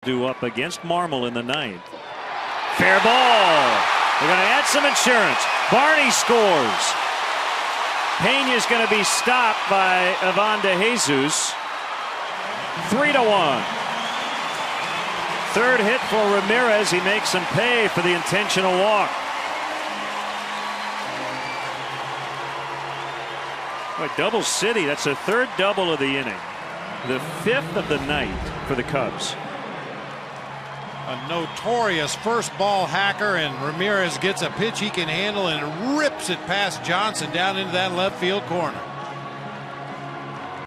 due up against Marmol in the ninth. Fair ball. They're going to add some insurance. Barney scores. Pena's going to be stopped by Ivan de Jesus. 3-1. Third hit for Ramirez. He makes him pay for the intentional walk. Boy, double city. That's a third double of the inning. The fifth of the night for the Cubs. A notorious first ball hacker, and Ramirez gets a pitch he can handle and rips it past Johnson down into that left field corner.